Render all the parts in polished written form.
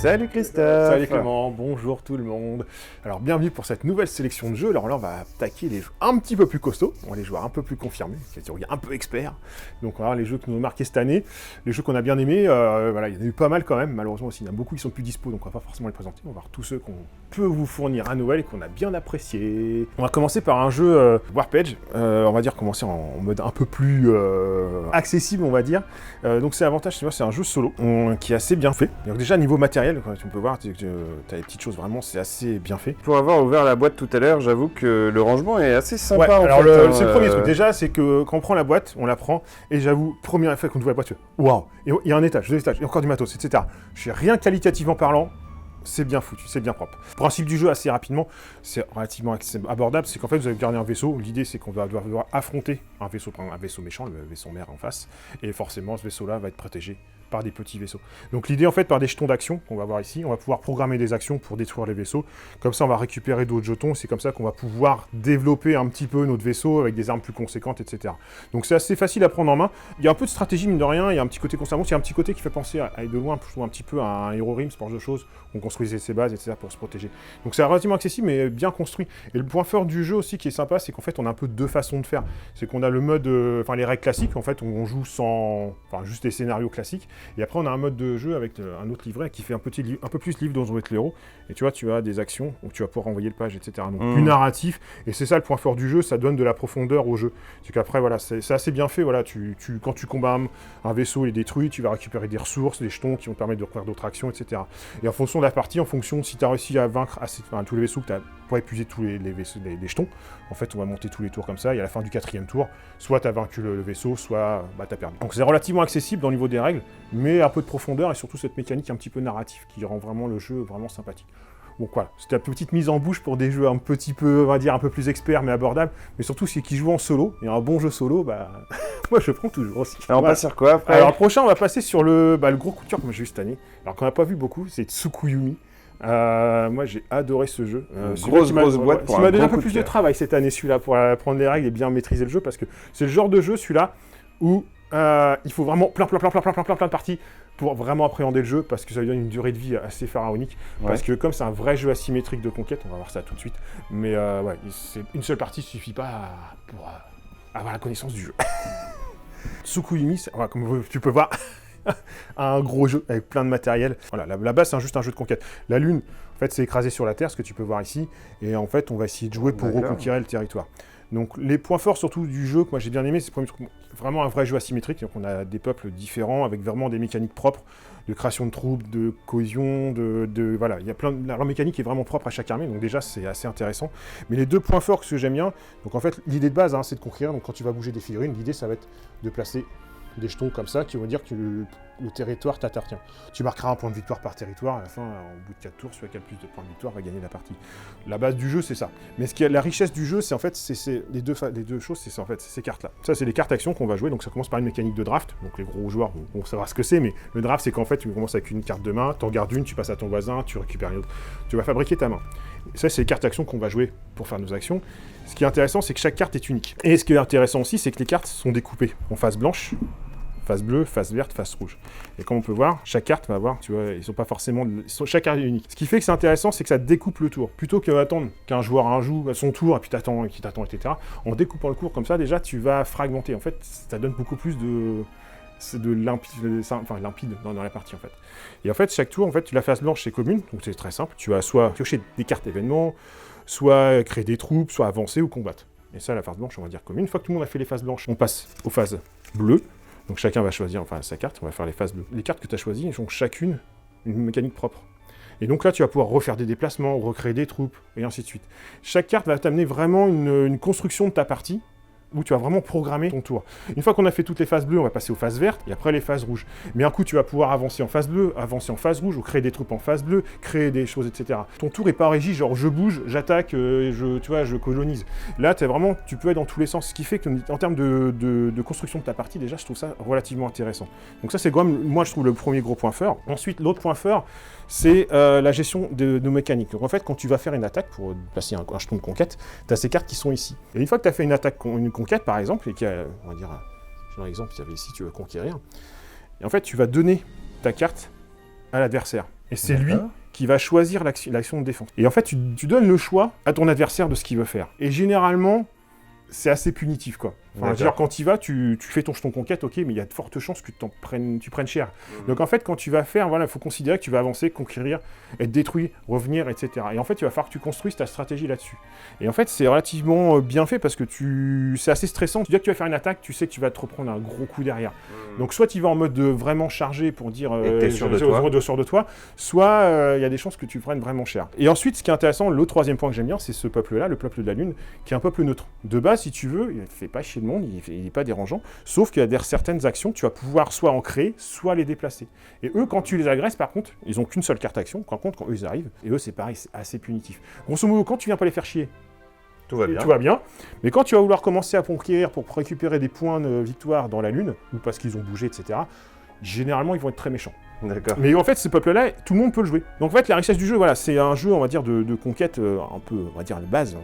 Salut Christophe. Salut Clément, bonjour tout le monde. Alors bienvenue pour cette nouvelle sélection de jeux. Alors là on va attaquer les jeux un petit peu plus costauds, on va les joueurs un peu plus confirmés, un peu experts. Donc on va voir les jeux qui nous ont marqué cette année, les jeux qu'on a bien aimés. Voilà, il y en a eu pas mal quand même, malheureusement aussi il y en a beaucoup qui sont plus dispo, donc on va pas forcément les présenter. On va voir tous ceux qu'on peut vous fournir à Noël et qu'on a bien apprécié. On va commencer par un jeu Warpage, on va dire commencer en mode un peu plus accessible on va dire. Donc c'est l'avantage, c'est un jeu solo qui est assez bien fait. Donc déjà niveau matériel, on peut voir, tu as des petites choses vraiment, c'est assez bien fait. Pour avoir ouvert la boîte tout à l'heure, j'avoue que le rangement est assez sympa. Ouais, en alors fait, c'est le premier truc. Déjà, c'est que quand on prend la boîte, on la prend, et j'avoue, première fois qu'on ouvre la boîte, waouh, il y a un étage, deux étages, et encore du matos, etc. Je sais rien qualitativement parlant. C'est bien foutu, c'est bien propre. Le principe du jeu, assez rapidement, c'est relativement abordable, c'est qu'en fait, vous allez garder un vaisseau. L'idée, c'est qu'on va devoir affronter un vaisseau méchant, le vaisseau mère en face, et forcément, ce vaisseau-là va être protégé par des petits vaisseaux. Donc l'idée, en fait, par des jetons d'action, qu'on va voir ici, on va pouvoir programmer des actions pour détruire les vaisseaux. Comme ça, on va récupérer d'autres jetons, c'est comme ça qu'on va pouvoir développer un petit peu notre vaisseau avec des armes plus conséquentes, etc. Donc c'est assez facile à prendre en main. Il y a un peu de stratégie, mine de rien, il y a un petit côté conservation, il y a un petit côté qui fait penser à de loin, un petit peu à un Hero Rim, ce genre de choses. On construisait ses bases, etc. pour se protéger. Donc c'est relativement accessible, mais bien construit. Et le point fort du jeu aussi qui est sympa, c'est qu'en fait, on a un peu deux façons de faire. C'est qu'on a le mode, les règles classiques, en fait, où on joue juste les scénarios classiques. Et après, on a un mode de jeu avec un autre livret qui fait un peu plus livre dont on va être le héros. Et tu vois, tu as des actions où tu vas pouvoir envoyer le page, etc. Donc plus narratif. Et c'est ça le point fort du jeu, ça donne de la profondeur au jeu. C'est qu'après, voilà, c'est assez bien fait. Voilà, quand tu combats un vaisseau et détruit, tu vas récupérer des ressources, des jetons qui vont te permettre de faire d'autres actions, etc. Et en fonction de la partie, en fonction si tu as réussi à vaincre tous les vaisseaux que tu as pour épuiser tous les jetons, en fait, on va monter tous les tours comme ça. Et à la fin du 4e tour, soit tu as vaincu le vaisseau, soit tu as perdu. Donc c'est relativement accessible dans le niveau des règles, mais un peu de profondeur et surtout cette mécanique un petit peu narrative qui rend vraiment le jeu vraiment sympathique. Donc voilà, c'était la petite mise en bouche pour des jeux un petit peu, on va dire, un peu plus experts mais abordables, mais surtout ceux qui jouent en solo, et un bon jeu solo, moi je prends toujours aussi. Alors on passe sur quoi après? Alors le prochain, on va passer sur le gros coup de cœur que moi j'ai eu cette année, alors qu'on n'a pas vu beaucoup, c'est Tsukuyumi. Moi j'ai adoré ce jeu. Grosse boîte pour il m'a donné un peu plus de travail cette année celui-là pour apprendre les règles et bien maîtriser le jeu, parce que c'est le genre de jeu celui-là où il faut vraiment plein de parties pour vraiment appréhender le jeu, parce que ça lui donne une durée de vie assez pharaonique. Ouais. Parce que comme c'est un vrai jeu asymétrique de conquête, on va voir ça tout de suite, mais une seule partie suffit pas pour avoir la connaissance du jeu. Tsukuyumi, comme tu peux voir, un gros jeu avec plein de matériel. Voilà, la base c'est juste un jeu de conquête. La lune, en fait, c'est écrasé sur la terre, ce que tu peux voir ici, et en fait, on va essayer de jouer pour reconquérir le territoire. Donc les points forts surtout du jeu que moi j'ai bien aimé, c'est vraiment un vrai jeu asymétrique. Donc on a des peuples différents avec vraiment des mécaniques propres de création de troupes, de cohésion, voilà, il y a la mécanique est vraiment propre à chaque armée. Donc déjà c'est assez intéressant. Mais les deux points forts que j'aime bien, donc en fait l'idée de base c'est de conquérir. Donc quand tu vas bouger des figurines, l'idée ça va être de placer des jetons comme ça qui vont dire que le territoire t'appartient. Tu marqueras un point de victoire par territoire, à la fin, au bout de 4 tours, celui qui a le plus de points de victoire va gagner la partie. La base du jeu, c'est ça. Mais la richesse du jeu, c'est en fait, les deux choses, c'est en fait ces cartes-là. Ça, c'est les cartes actions qu'on va jouer, donc ça commence par une mécanique de draft, donc les gros joueurs vont savoir ce que c'est, mais le draft, c'est qu'en fait, tu commences avec une carte de main, t'en gardes une, tu passes à ton voisin, tu récupères une autre, tu vas fabriquer ta main. Et ça, c'est les cartes actions qu'on va jouer pour faire nos actions. Ce qui est intéressant, c'est que chaque carte est unique. Et ce qui est intéressant aussi, c'est que les cartes sont découpées en face blanche, face bleue, face verte, face rouge. Et comme on peut voir, chaque carte va avoir, tu vois, chaque carte est unique. Ce qui fait que c'est intéressant, c'est que ça découpe le tour. Plutôt qu'attendre qu'un joueur joue à son tour, et puis qui t'attend, etc. En découpant le cours comme ça, déjà, tu vas fragmenter. En fait, ça donne beaucoup plus limpide dans la partie, en fait. Et en fait, chaque tour, en fait, la face blanche, c'est commune, donc c'est très simple. Tu vas soit piocher des cartes événements, soit créer des troupes, soit avancer ou combattre. Et ça, la face blanche, on va dire commune. Une fois que tout le monde a fait les faces blanches, on passe aux phases bleues. Donc chacun va choisir sa carte, on va faire les phases bleues. Les cartes que tu as choisies, elles ont chacune une mécanique propre. Et donc là, tu vas pouvoir refaire des déplacements, recréer des troupes, et ainsi de suite. Chaque carte va t'amener vraiment une construction de ta partie, où tu vas vraiment programmer ton tour. Une fois qu'on a fait toutes les phases bleues, on va passer aux phases vertes, et après les phases rouges. Mais un coup, tu vas pouvoir avancer en phase bleue, avancer en phase rouge, ou créer des troupes en phase bleue, créer des choses, etc. Ton tour est pas régi, genre je bouge, j'attaque, je colonise. Là, tu peux être dans tous les sens, ce qui fait qu'en termes de construction de ta partie, déjà, je trouve ça relativement intéressant. Donc ça, c'est quand même, moi, je trouve le premier gros point fort. Ensuite, l'autre point fort, c'est la gestion de nos mécaniques. Donc en fait, quand tu vas faire une attaque pour placer un jeton de conquête, tu as ces cartes qui sont ici. Et une fois que tu as fait une conquête, par exemple, et qu'il y a, on va dire, dans l'exemple, il y avait ici, tu veux conquérir, et en fait, tu vas donner ta carte à l'adversaire. Et c'est lui qui va choisir l'action de défense. Et en fait, tu donnes le choix à ton adversaire de ce qu'il veut faire. Et généralement, c'est assez punitif, quoi. Enfin, dire, quand tu y vas, tu fais ton jeton conquête, ok, mais il y a de fortes chances que tu prennes cher. Donc en fait, quand tu vas faire, voilà, il faut considérer que tu vas avancer, conquérir, être détruit, revenir, etc. Et en fait, il va falloir que tu construises ta stratégie là-dessus. Et en fait, c'est relativement bien fait parce que c'est assez stressant. Tu dis que tu vas faire une attaque, tu sais que tu vas te reprendre un gros coup derrière. Donc soit tu vas en mode de vraiment charger pour dire t'es sûr de toi, soit il y a des chances que tu prennes vraiment cher. Et ensuite, ce qui est intéressant, le troisième point que j'aime bien, c'est ce peuple-là, le peuple de la Lune, qui est un peuple neutre. De base, si tu veux, il ne fait pas chier le monde, il n'est pas dérangeant, sauf qu'il y a certaines actions que tu vas pouvoir soit en créer, soit les déplacer. Et eux, quand tu les agresses, par contre, ils n'ont qu'une seule carte action, quand eux ils arrivent, et eux c'est pareil, c'est assez punitif. Grosso modo, quand tu viens pas les faire chier, tout va bien. Mais quand tu vas vouloir commencer à conquérir pour récupérer des points de victoire dans la Lune, ou parce qu'ils ont bougé, etc., généralement ils vont être très méchants. D'accord. Mais en fait, ces peuples-là, tout le monde peut le jouer. Donc en fait, la richesse du jeu, voilà, c'est un jeu, on va dire, de conquête un peu, on va dire, de base,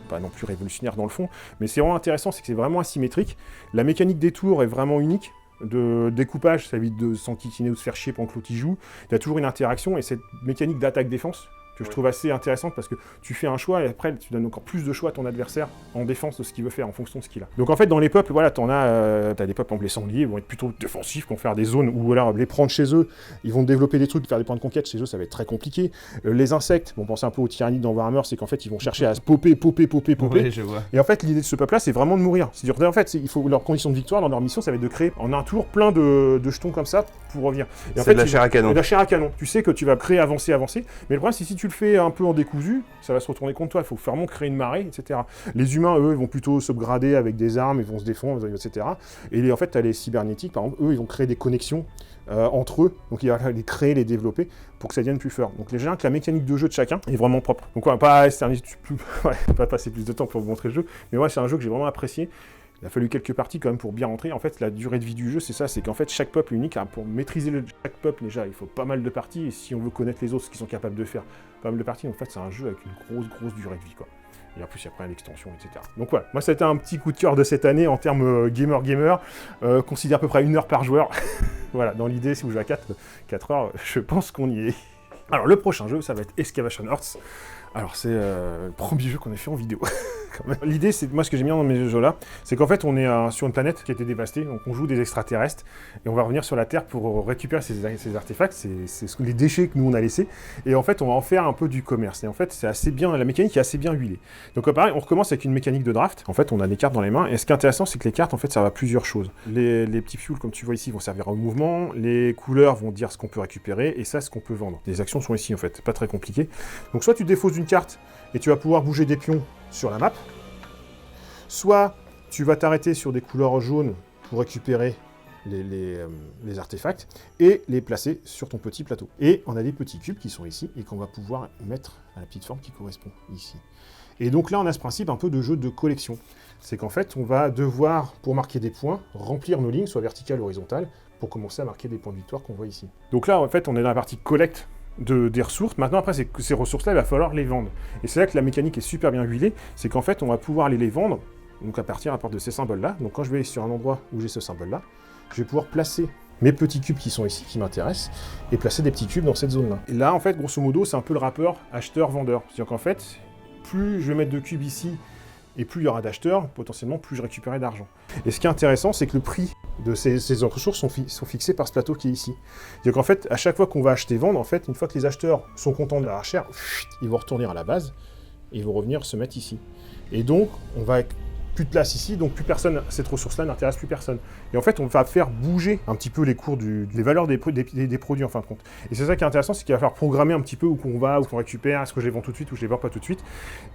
pas non plus révolutionnaire dans le fond, mais c'est vraiment intéressant, c'est que c'est vraiment asymétrique. La mécanique des tours est vraiment unique. De découpage, ça évite de s'enquiquiner ou de se faire chier pendant que l'autre y joue. Il y a toujours une interaction, et cette mécanique d'attaque-défense, que je trouve assez intéressante parce que tu fais un choix et après tu donnes encore plus de choix à ton adversaire en défense de ce qu'il veut faire en fonction de ce qu'il a. Donc en fait dans les peuples, voilà, t'as des peuples, les sangliers, ils vont être plutôt défensifs, vont faire des zones où alors les prendre chez eux, ils vont développer des trucs, faire des points de conquête chez eux, ça va être très compliqué. Les insectes, bon, pensez un peu aux tyrannides dans Warhammer, c'est qu'en fait ils vont chercher à se popper. Oui, je vois. Et en fait l'idée de ce peuple là c'est vraiment de mourir. C'est-à-dire en fait il faut leur condition de victoire dans leur mission, ça va être de créer en un tour plein de jetons comme ça pour revenir. Et en fait, de la chair à canon. De la chair à canon. Tu sais que tu vas créer, avancer, mais le problème c'est si tu le fais un peu en décousu, ça va se retourner contre toi, il faut vraiment créer une marée, etc. Les humains, eux, ils vont plutôt s'upgrader avec des armes, ils vont se défendre, etc. Et en fait, tu as les cybernétiques, par exemple, eux, ils vont créer des connexions entre eux, donc il va les créer, les développer, pour que ça devienne plus fort. Donc les gens, que la mécanique de jeu de chacun est vraiment propre. Donc on va pas passer plus de temps pour vous montrer le jeu, mais ouais, c'est un jeu que j'ai vraiment apprécié. Il a fallu quelques parties quand même pour bien rentrer. En fait, la durée de vie du jeu, c'est ça, c'est qu'en fait, chaque peuple est unique. Pour maîtriser chaque peuple, déjà, il faut pas mal de parties. Et si on veut connaître les autres, ce qu'ils sont capables de faire, pas mal de parties, en fait, c'est un jeu avec une grosse durée de vie, quoi. Et en plus, il y a après l'extension, etc. Donc voilà, moi, ça a été un petit coup de cœur de cette année en termes gamer. Considère à peu près 1 heure par joueur. Voilà, dans l'idée, si vous jouez à 4 heures, je pense qu'on y est. Alors, le prochain jeu, ça va être Excavation Earth. Alors, c'est le premier jeu qu'on a fait en vidéo. L'idée, c'est moi, ce que j'aime bien dans mes jeux-là, c'est qu'en fait, on est sur une planète qui a été dévastée, donc on joue des extraterrestres, et on va revenir sur la Terre pour récupérer ces artefacts, c'est les déchets que nous, on a laissés, et en fait, on va en faire un peu du commerce. Et en fait, c'est assez bien, la mécanique est assez bien huilée. Donc, pareil, on recommence avec une mécanique de draft. En fait, on a des cartes dans les mains, et ce qui est intéressant, c'est que les cartes, en fait, servent à plusieurs choses. Les petits fuels, comme tu vois ici, vont servir au mouvement, les couleurs vont dire ce qu'on peut récupérer, et ça, ce qu'on peut vendre. Les actions sont ici, en fait, pas très compliqué. Donc, soit tu défausses une carte, et tu vas pouvoir bouger des pions sur la map, soit tu vas t'arrêter sur des couleurs jaunes pour récupérer les artefacts et les placer sur ton petit plateau. Et on a des petits cubes qui sont ici et qu'on va pouvoir mettre à la petite forme qui correspond ici. Et donc là, on a ce principe un peu de jeu de collection. C'est qu'en fait, on va devoir, pour marquer des points, remplir nos lignes, soit verticales ou horizontales, pour commencer à marquer des points de victoire qu'on voit ici. Donc là, en fait, on est dans la partie collecte des ressources. Maintenant, après, ces ressources-là, il va falloir les vendre. Et c'est là que la mécanique est super bien huilée, c'est qu'en fait, on va pouvoir les vendre, donc à partir de ces symboles-là. Donc quand je vais aller sur un endroit où j'ai ce symbole-là, je vais pouvoir placer mes petits cubes qui sont ici, qui m'intéressent, et placer des petits cubes dans cette zone-là. Et là, en fait, grosso modo, c'est un peu le rapport acheteur-vendeur. C'est-à-dire qu'en fait, plus je vais mettre de cubes ici, et plus il y aura d'acheteurs, potentiellement plus je récupérerai d'argent. Et ce qui est intéressant, c'est que le prix de ces ressources sont fixés par ce plateau qui est ici. C'est-à-dire qu'en fait, à chaque fois qu'on va acheter vendre, en fait, une fois que les acheteurs sont contents de la chair, ils vont retourner à la base, et ils vont revenir se mettre ici. Et donc, on va plus de place ici, donc plus personne, cette ressource-là n'intéresse plus personne. Et en fait, on va faire bouger un petit peu les cours, les valeurs des produits en fin de compte. Et c'est ça qui est intéressant, c'est qu'il va falloir programmer un petit peu où qu'on va, où qu'on récupère, est-ce que je les vends tout de suite ou je les vends pas tout de suite.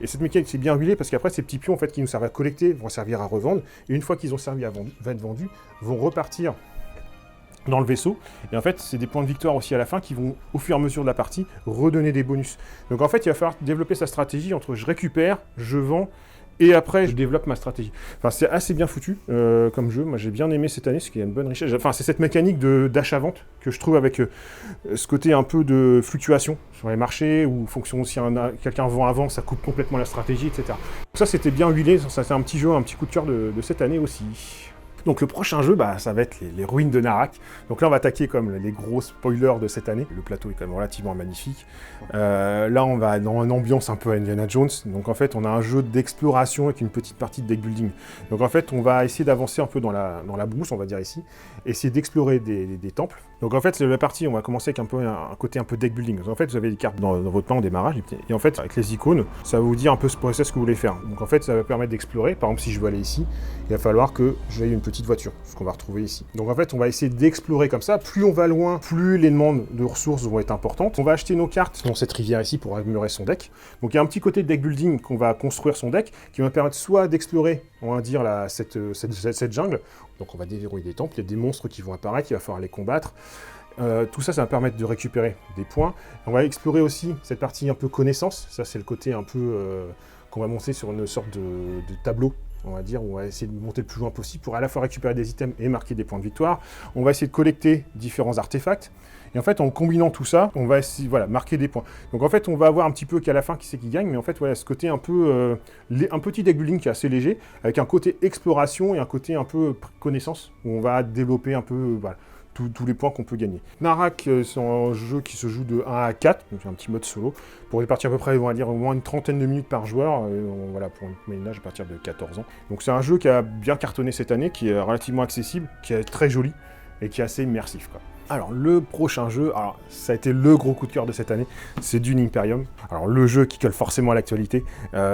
Et cette mécanique, c'est bien huilé parce qu'après, ces petits pions en fait, qui nous servent à collecter vont servir à revendre. Et une fois qu'ils ont servi à être vendus, vont repartir dans le vaisseau. Et en fait, c'est des points de victoire aussi à la fin qui vont, au fur et à mesure de la partie, redonner des bonus. Donc en fait, il va falloir développer sa stratégie entre je récupère, je vends, et après, je développe ma stratégie. Enfin, c'est assez bien foutu comme jeu. Moi, j'ai bien aimé cette année, parce qu'il y a une bonne richesse. Enfin, c'est cette mécanique d'achat-vente que je trouve avec ce côté un peu de fluctuation sur les marchés, où fonction si quelqu'un vend avant, ça coupe complètement la stratégie, etc. Donc ça, c'était bien huilé. Ça, c'est un petit jeu, un petit coup de cœur de cette année aussi. Donc le prochain jeu, ça va être les ruines de Narak. Donc là, on va attaquer comme les gros spoilers de cette année. Le plateau est quand même relativement magnifique. Là, on va dans une ambiance un peu Indiana Jones. Donc en fait, on a un jeu d'exploration avec une petite partie de deck building. Donc en fait, on va essayer d'avancer un peu dans la brousse, on va dire ici, essayer d'explorer des temples. Donc en fait, la partie, on va commencer avec un côté un peu deck building. Donc, en fait, vous avez des cartes dans votre plan au démarrage, et en fait, avec les icônes, ça va vous dire un peu ce process que vous voulez faire. Donc en fait, ça va permettre d'explorer. Par exemple, si je veux aller ici, il va falloir que j'aille une petite voiture, ce qu'on va retrouver ici. Donc en fait, on va essayer d'explorer comme ça. Plus on va loin, plus les demandes de ressources vont être importantes. On va acheter nos cartes dans cette rivière ici pour améliorer son deck. Donc il y a un petit côté deck building qu'on va construire son deck, qui va permettre soit d'explorer, on va dire, cette jungle. Donc on va déverrouiller des temples, il y a des monstres qui vont apparaître, il va falloir les combattre. Tout ça, ça va permettre de récupérer des points. On va explorer aussi cette partie un peu connaissance. Ça, c'est le côté un peu qu'on va monter sur une sorte de tableau, on va dire, où on va essayer de monter le plus loin possible pour à la fois récupérer des items et marquer des points de victoire. On va essayer de collecter différents artefacts. Et en fait, en combinant tout ça, on va essayer, marquer des points. Donc en fait, on va avoir un petit peu qu'à la fin qui c'est qui gagne, mais en fait, ce côté un peu, un petit deck building qui est assez léger, avec un côté exploration et un côté un peu connaissance, où on va développer un peu, tous les points qu'on peut gagner. Narak, c'est un jeu qui se joue de 1 à 4, donc c'est un petit mode solo. Pour des parties à peu près, on va dire, au moins une trentaine de minutes par joueur, pour une moyenne âge à partir de 14 ans. Donc c'est un jeu qui a bien cartonné cette année, qui est relativement accessible, qui est très joli, et qui est assez immersif, quoi. Alors, le prochain jeu, ça a été le gros coup de cœur de cette année, c'est Dune Imperium. Alors, le jeu qui colle forcément à l'actualité,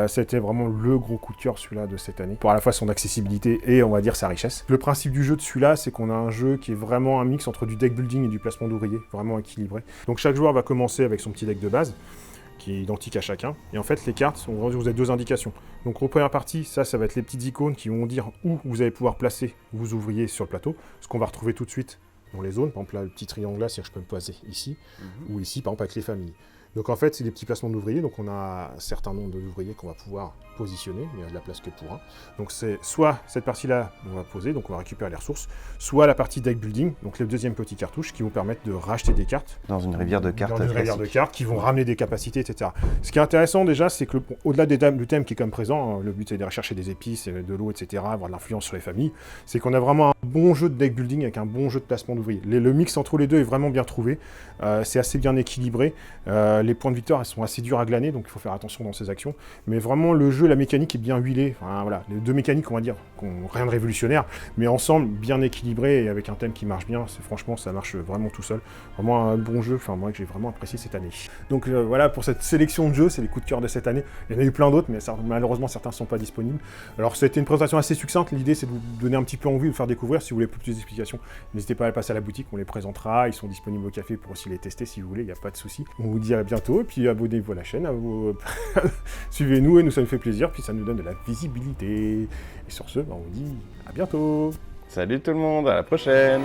c'était vraiment le gros coup de cœur, celui-là, de cette année, pour à la fois son accessibilité et, on va dire, sa richesse. Le principe du jeu de celui-là, c'est qu'on a un jeu qui est vraiment un mix entre du deck building et du placement d'ouvriers, vraiment équilibré. Donc, chaque joueur va commencer avec son petit deck de base, qui est identique à chacun. Et en fait, les cartes, vous avez deux indications. Donc, en première partie, ça va être les petites icônes qui vont dire où vous allez pouvoir placer vos ouvriers sur le plateau, ce qu'on va retrouver tout de suite dans les zones. Par exemple, là, le petit triangle là, c'est-à-dire que je peux me placer ici, ou ici, par exemple, avec les familles. Donc en fait, c'est des petits placements d'ouvriers, donc on a un certain nombre d'ouvriers qu'on va pouvoir positionner, mais il y a de la place que pour un. Donc c'est soit cette partie-là, on va poser, donc on va récupérer les ressources, soit la partie deck building, donc les deuxièmes petits cartouches qui vont permettre de racheter des cartes. Dans une rivière de cartes. Dans une rivière de cartes, qui vont ramener des capacités, etc. Ce qui est intéressant déjà, c'est que au-delà du thème qui est comme présent, le but c'est de rechercher des épices, de l'eau, etc., avoir de l'influence sur les familles, c'est qu'on a vraiment un bon jeu de deck building avec un bon jeu de placement d'ouvriers. Le mix entre les deux est vraiment bien trouvé, c'est assez bien équilibré, les points de victoire elles sont assez durs à glaner, donc il faut faire attention dans ces actions, mais vraiment le jeu, la mécanique est bien huilée, enfin voilà, les deux mécaniques on va dire, rien de révolutionnaire, mais ensemble bien équilibré et avec un thème qui marche bien, franchement ça marche vraiment tout seul, vraiment un bon jeu, enfin moi que j'ai vraiment apprécié cette année. Donc voilà pour cette sélection de jeux, c'est les coups de cœur de cette année, il y en a eu plein d'autres, mais malheureusement certains ne sont pas disponibles. Alors ça a été une présentation assez succincte, l'idée c'est de vous donner un petit peu envie, de vous faire découvrir. Si vous voulez plus d'explications, n'hésitez pas à passer à la boutique, on les présentera, ils sont disponibles au café pour aussi les tester si vous voulez, il n'y a pas de souci. On vous dit à bientôt, et puis abonnez-vous à la chaîne, suivez-nous, et nous ça nous fait plaisir, puis ça nous donne de la visibilité. Et sur ce, on vous dit à bientôt. Salut tout le monde, à la prochaine.